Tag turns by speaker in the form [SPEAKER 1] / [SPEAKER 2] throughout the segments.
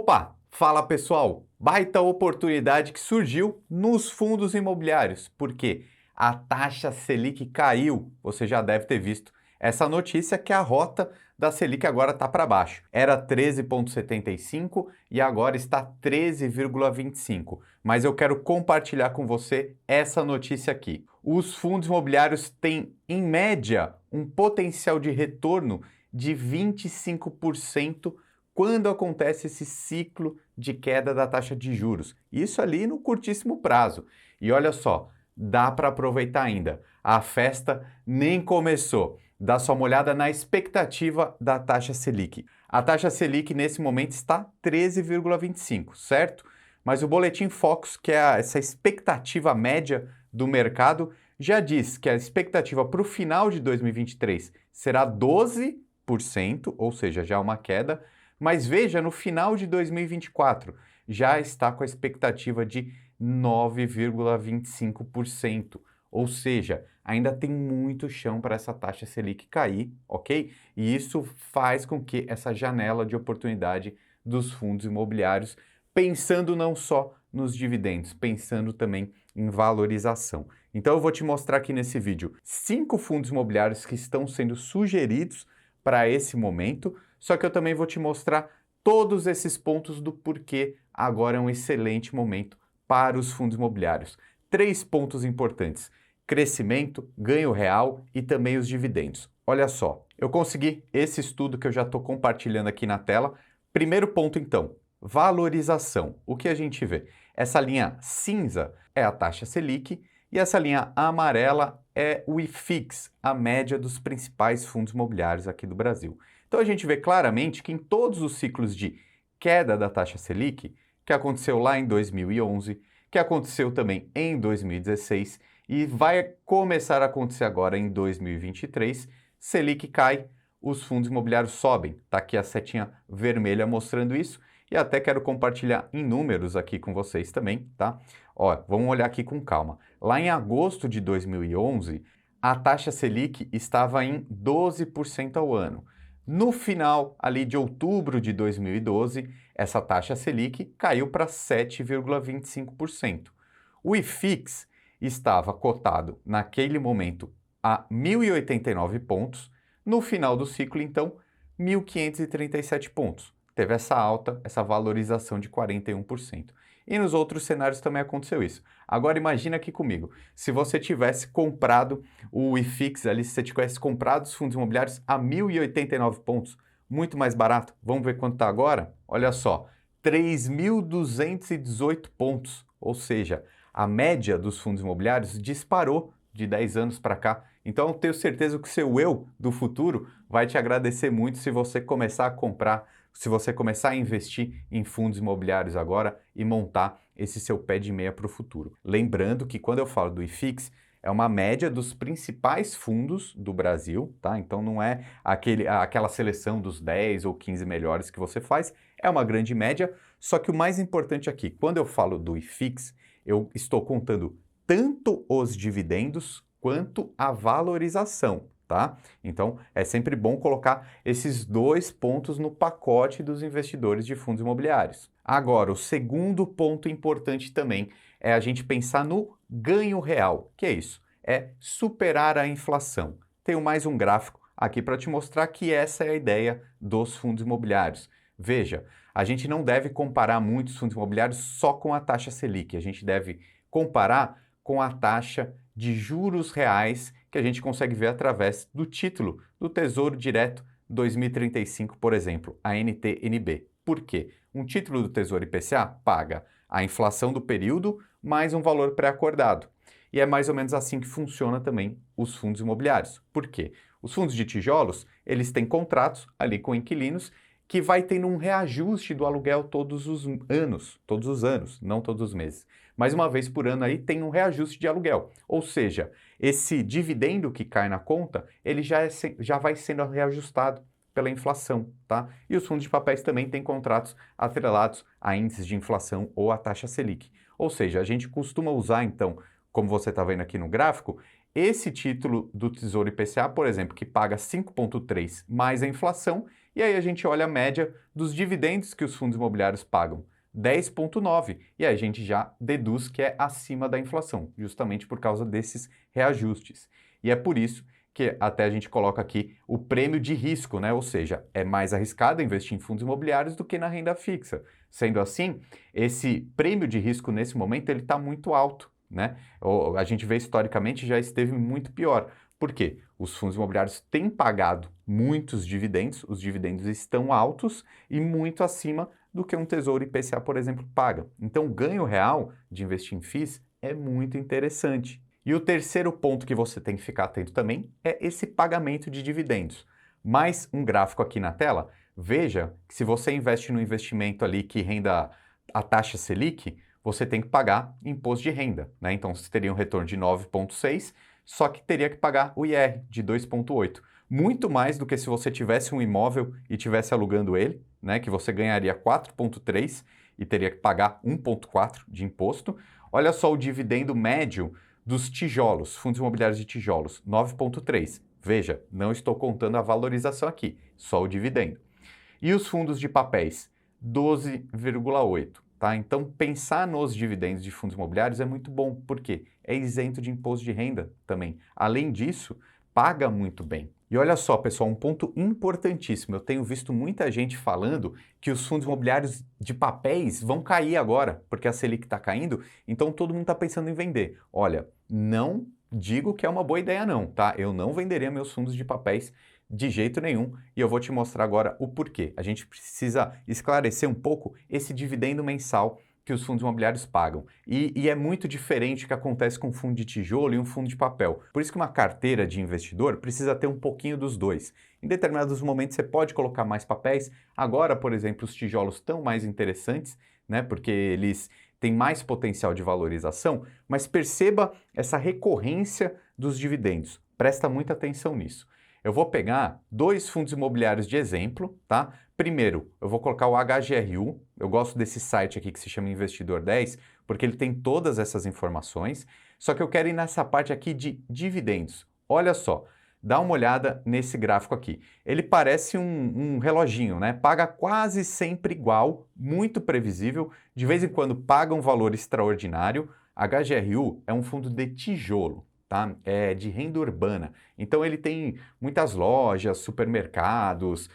[SPEAKER 1] Opa, fala pessoal, baita oportunidade que surgiu nos fundos imobiliários, porque a taxa Selic caiu, você já deve ter visto essa notícia que a rota da Selic agora está para baixo. Era 13,75 e agora está 13,25. Mas eu quero compartilhar com você essa notícia aqui. Os fundos imobiliários têm, em média, um potencial de retorno de 25% quando acontece esse ciclo de queda da taxa de juros. Isso ali no curtíssimo prazo. E olha só, dá para aproveitar ainda. A festa nem começou. Dá só uma olhada na expectativa da taxa Selic. A taxa Selic nesse momento está 13,25, certo? Mas o Boletim Focus, que é essa expectativa média do mercado, já diz que a expectativa para o final de 2023 será 12%, ou seja, já uma queda. Mas veja, no final de 2024 já está com a expectativa de 9,25%. Ou seja, ainda tem muito chão para essa taxa Selic cair, ok? E isso faz com que essa janela de oportunidade dos fundos imobiliários, pensando não só nos dividendos, pensando também em valorização. Então eu vou te mostrar aqui nesse vídeo 5 fundos imobiliários que estão sendo sugeridos para esse momento, só que eu também vou te mostrar todos esses pontos do porquê agora é um excelente momento para os fundos imobiliários. 3 pontos importantes: crescimento, ganho real e também os dividendos. Olha só, eu consegui esse estudo que eu já estou compartilhando aqui na tela. Primeiro ponto então, valorização. O que a gente vê? Essa linha cinza é a taxa Selic e essa linha amarela é o IFIX, a média dos principais fundos imobiliários aqui do Brasil. Então a gente vê claramente que em todos os ciclos de queda da taxa Selic, que aconteceu lá em 2011, que aconteceu também em 2016 e vai começar a acontecer agora em 2023, Selic cai, os fundos imobiliários sobem. Está aqui a setinha vermelha mostrando isso e até quero compartilhar em números aqui com vocês também, tá? Ó, vamos olhar aqui com calma. Lá em agosto de 2011, a taxa Selic estava em 12% ao ano. No final ali de outubro de 2012, essa taxa Selic caiu para 7,25%. O IFIX estava cotado naquele momento a 1.089 pontos, no final do ciclo, então, 1.537 pontos. Teve essa alta, essa valorização de 41%. E nos outros cenários também aconteceu isso. Agora imagina aqui comigo, se você tivesse comprado o IFIX ali, se você tivesse comprado os fundos imobiliários a 1.089 pontos, muito mais barato. Vamos ver quanto está agora? Olha só, 3.218 pontos, ou seja, a média dos fundos imobiliários disparou de 10 anos para cá. Então eu tenho certeza que o seu eu do futuro vai te agradecer muito se você começar a comprar, se você começar a investir em fundos imobiliários agora e montar esse seu pé de meia para o futuro. Lembrando que quando eu falo do IFIX, é uma média dos principais fundos do Brasil, tá? Então não é aquela seleção dos 10 ou 15 melhores que você faz, é uma grande média, só que o mais importante aqui, quando eu falo do IFIX, eu estou contando tanto os dividendos quanto a valorização, tá? Então, é sempre bom colocar esses 2 pontos no pacote dos investidores de fundos imobiliários. Agora, o segundo ponto importante também é a gente pensar no ganho real. Que é isso? É superar a inflação. Tenho mais um gráfico aqui para te mostrar que essa é a ideia dos fundos imobiliários. Veja, a gente não deve comparar muitos fundos imobiliários só com a taxa Selic, a gente deve comparar com a taxa de juros reais que a gente consegue ver através do título do Tesouro Direto 2035, por exemplo, a NTNB. Por quê? Um título do Tesouro IPCA paga a inflação do período mais um valor pré-acordado. E é mais ou menos assim que funciona também os fundos imobiliários. Por quê? Os fundos de tijolos, eles têm contratos ali com inquilinos que vai tendo um reajuste do aluguel todos os anos, não todos os meses. Mas uma vez por ano aí tem um reajuste de aluguel. Ou seja, esse dividendo que cai na conta, ele já vai sendo reajustado pela inflação, tá? E os fundos de papéis também têm contratos atrelados a índices de inflação ou a taxa Selic. Ou seja, a gente costuma usar, então, como você está vendo aqui no gráfico, esse título do Tesouro IPCA, por exemplo, que paga 5,3 mais a inflação E aí a gente olha a média dos dividendos que os fundos imobiliários pagam, 10,9, e aí a gente já deduz que é acima da inflação, justamente por causa desses reajustes. E é por isso que até a gente coloca aqui o prêmio de risco, né? Ou seja, é mais arriscado investir em fundos imobiliários do que na renda fixa. Sendo assim, esse prêmio de risco nesse momento ele está muito alto, né? A gente vê historicamente já esteve muito pior. Por quê? Os fundos imobiliários têm pagado muitos dividendos, os dividendos estão altos e muito acima do que um tesouro IPCA, por exemplo, paga. Então, o ganho real de investir em FIIs é muito interessante. E o terceiro ponto que você tem que ficar atento também é esse pagamento de dividendos. Mais um gráfico aqui na tela. Veja que se você investe no investimento ali que renda a taxa Selic, você tem que pagar imposto de renda, né? Então, você teria um retorno de 9,6, só que teria que pagar o IR de 2,8. Muito mais do que se você tivesse um imóvel e estivesse alugando ele, né? Que você ganharia 4,3 e teria que pagar 1,4 de imposto. Olha só o dividendo médio dos tijolos, fundos imobiliários de tijolos, 9,3. Veja, não estou contando a valorização aqui, só o dividendo. E os fundos de papéis, 12,8. Tá? Então, pensar nos dividendos de fundos imobiliários é muito bom, porque é isento de imposto de renda também. Além disso, paga muito bem. E olha só, pessoal, um ponto importantíssimo. Eu tenho visto muita gente falando que os fundos imobiliários de papéis vão cair agora, porque a Selic está caindo, então todo mundo está pensando em vender. Olha, não digo que é uma boa ideia não, tá? Eu não venderia meus fundos de papéis de jeito nenhum, e eu vou te mostrar agora o porquê. A gente precisa esclarecer um pouco esse dividendo mensal que os fundos imobiliários pagam. E é muito diferente o que acontece com um fundo de tijolo e um fundo de papel. Por isso que uma carteira de investidor precisa ter um pouquinho dos dois. Em determinados momentos você pode colocar mais papéis. Agora, por exemplo, os tijolos estão mais interessantes, né? Porque eles têm mais potencial de valorização, mas perceba essa recorrência dos dividendos. Presta muita atenção nisso. Eu vou pegar dois fundos imobiliários de exemplo, tá? Primeiro, eu vou colocar o HGRU. Eu gosto desse site aqui que se chama Investidor 10, porque ele tem todas essas informações. Só que eu quero ir nessa parte aqui de dividendos. Olha só, dá uma olhada nesse gráfico aqui. Ele parece um reloginho, né? Paga quase sempre igual, muito previsível. De vez em quando paga um valor extraordinário. HGRU é um fundo de tijolo. Tá? É de renda urbana. Então ele tem muitas lojas, supermercados,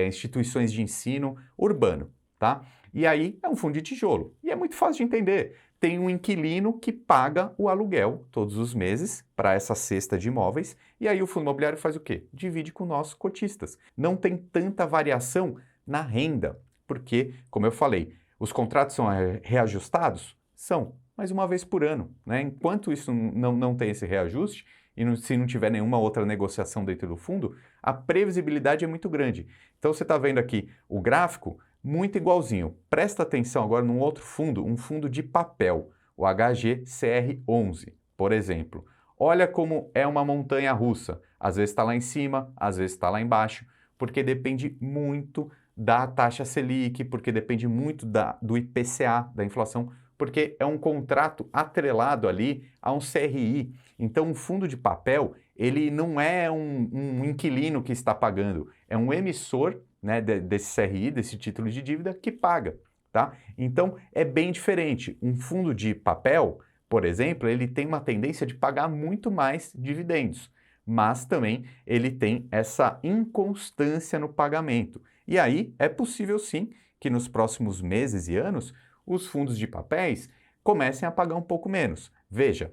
[SPEAKER 1] instituições de ensino urbano, tá? E aí é um fundo de tijolo. E é muito fácil de entender. Tem um inquilino que paga o aluguel todos os meses para essa cesta de imóveis, e aí o fundo imobiliário faz o quê? Divide com nós cotistas. Não tem tanta variação na renda, porque, como eu falei, os contratos são reajustados? São, mas uma vez por ano, né? Enquanto isso não tem esse reajuste, e se não tiver nenhuma outra negociação dentro do fundo, a previsibilidade é muito grande. Então você está vendo aqui o gráfico muito igualzinho. Presta atenção agora num outro fundo, um fundo de papel, o HGCR11, por exemplo. Olha como é uma montanha russa. Às vezes está lá em cima, às vezes está lá embaixo, porque depende muito da taxa Selic, porque depende muito do IPCA, da inflação, porque é um contrato atrelado ali a um CRI. Então, um fundo de papel, ele não é um inquilino que está pagando, é um emissor, né, desse CRI, desse título de dívida, que paga, tá? Então, é bem diferente. Um fundo de papel, por exemplo, ele tem uma tendência de pagar muito mais dividendos, mas também ele tem essa inconstância no pagamento. E aí, é possível sim que nos próximos meses e anos os fundos de papéis comecem a pagar um pouco menos. Veja,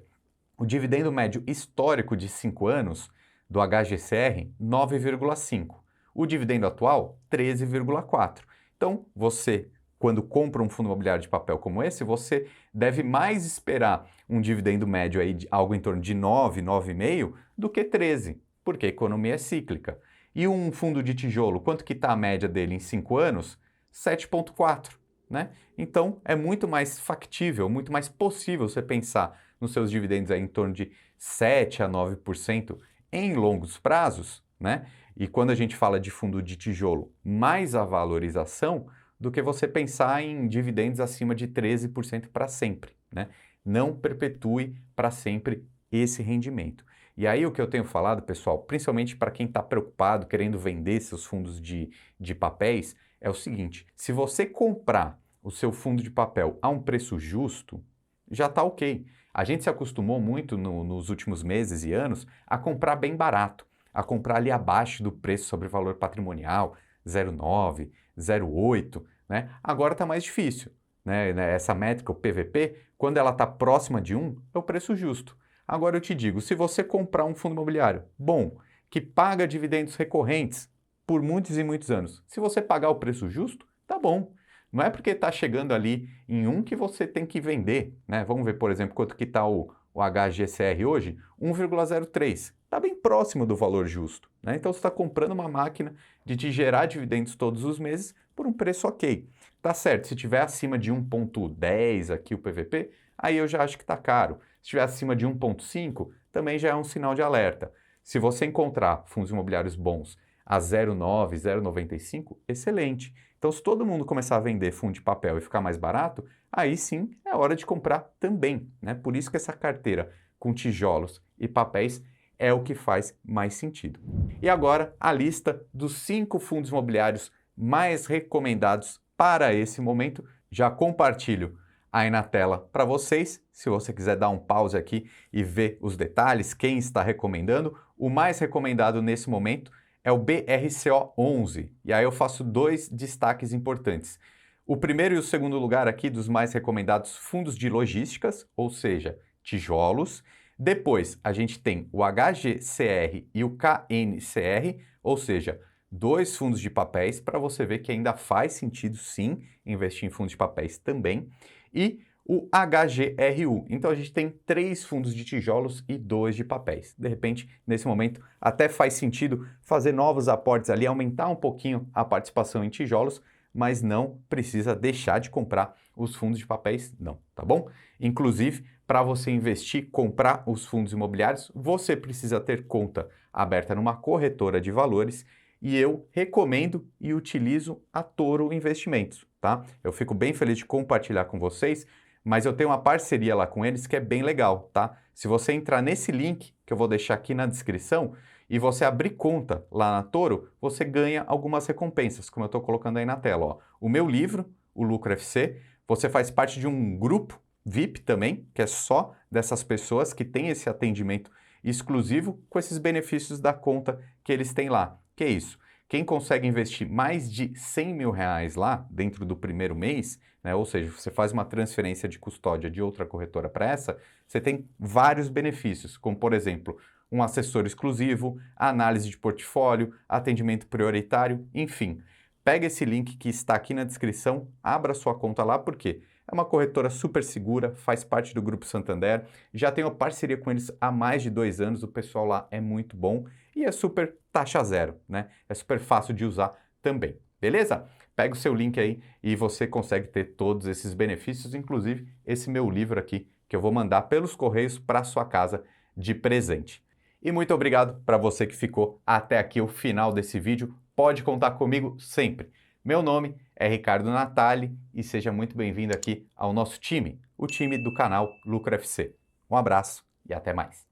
[SPEAKER 1] o dividendo médio histórico de 5 anos do HGCR, 9,5. O dividendo atual, 13,4. Então, você, quando compra um fundo imobiliário de papel como esse, você deve mais esperar um dividendo médio aí de algo em torno de 9, 9,5 do que 13, porque a economia é cíclica. E um fundo de tijolo, quanto que está a média dele em 5 anos? 7,4. Né? Então, é muito mais factível, muito mais possível você pensar nos seus dividendos aí em torno de 7 a 9% em longos prazos, né? E quando a gente fala de fundo de tijolo, mais a valorização do que você pensar em dividendos acima de 13% para sempre, né? Não perpetue para sempre esse rendimento. E aí o que eu tenho falado, pessoal, principalmente para quem está preocupado, querendo vender seus fundos de papéis, é o seguinte: se você comprar o seu fundo de papel a um preço justo, já está ok. A gente se acostumou muito nos últimos meses e anos a comprar bem barato, a comprar ali abaixo do preço sobre valor patrimonial, 0,9, 0,8, né? Agora está mais difícil, né? Essa métrica, o PVP, quando ela está próxima de 1, é o preço justo. Agora eu te digo, se você comprar um fundo imobiliário bom, que paga dividendos recorrentes por muitos e muitos anos, se você pagar o preço justo, tá bom. Não é porque está chegando ali em 1 que você tem que vender, né? Vamos ver, por exemplo, quanto que está o HGCR hoje? 1,03. Está bem próximo do valor justo, né? Então você está comprando uma máquina de te gerar dividendos todos os meses por um preço ok. Tá certo, se tiver acima de 1,10 aqui o PVP, aí eu já acho que está caro. Se estiver acima de 1,5, também já é um sinal de alerta. Se você encontrar fundos imobiliários bons a 0,9, 0,95, excelente. Então, se todo mundo começar a vender fundo de papel e ficar mais barato, aí sim é hora de comprar também, né? Por isso que essa carteira com tijolos e papéis é o que faz mais sentido. E agora, a lista dos 5 fundos imobiliários mais recomendados para esse momento. Já compartilho aí na tela para vocês. Se você quiser dar um pause aqui e ver os detalhes, quem está recomendando, o mais recomendado nesse momento é o BRCO 11. E aí eu faço 2 destaques importantes. O primeiro e o segundo lugar aqui dos mais recomendados, fundos de logísticas, ou seja, tijolos. Depois a gente tem o HGCR e o KNCR, ou seja, 2 fundos de papéis para você ver que ainda faz sentido sim investir em fundos de papéis também. E o HGRU. Então a gente tem 3 fundos de tijolos e 2 de papéis. De repente, nesse momento, até faz sentido fazer novos aportes ali, aumentar um pouquinho a participação em tijolos, mas não precisa deixar de comprar os fundos de papéis, não, tá bom? Inclusive, para você investir, comprar os fundos imobiliários, você precisa ter conta aberta numa corretora de valores e eu recomendo e utilizo a Toro Investimentos, tá? Eu fico bem feliz de compartilhar com vocês, mas eu tenho uma parceria lá com eles que é bem legal, tá? Se você entrar nesse link que eu vou deixar aqui na descrição e você abrir conta lá na Toro, você ganha algumas recompensas, como eu estou colocando aí na tela, ó. O meu livro, o Lucro FC, você faz parte de um grupo VIP também, que é só dessas pessoas que têm esse atendimento exclusivo com esses benefícios da conta que eles têm lá. Que é isso? Quem consegue investir mais de 100 mil reais lá dentro do primeiro mês, né, ou seja, você faz uma transferência de custódia de outra corretora para essa, você tem vários benefícios, como por exemplo, um assessor exclusivo, análise de portfólio, atendimento prioritário, enfim. Pega esse link que está aqui na descrição, abra sua conta lá, porque é uma corretora super segura, faz parte do Grupo Santander, já tenho parceria com eles há mais de 2 anos, o pessoal lá é muito bom e é super taxa zero, né? É super fácil de usar também, beleza? Pega o seu link aí e você consegue ter todos esses benefícios, inclusive esse meu livro aqui, que eu vou mandar pelos correios para sua casa de presente. E muito obrigado para você que ficou até aqui o final desse vídeo, pode contar comigo sempre. Meu nome é Ricardo Natali e seja muito bem-vindo aqui ao nosso time, o time do canal Lucro FC. Um abraço e até mais.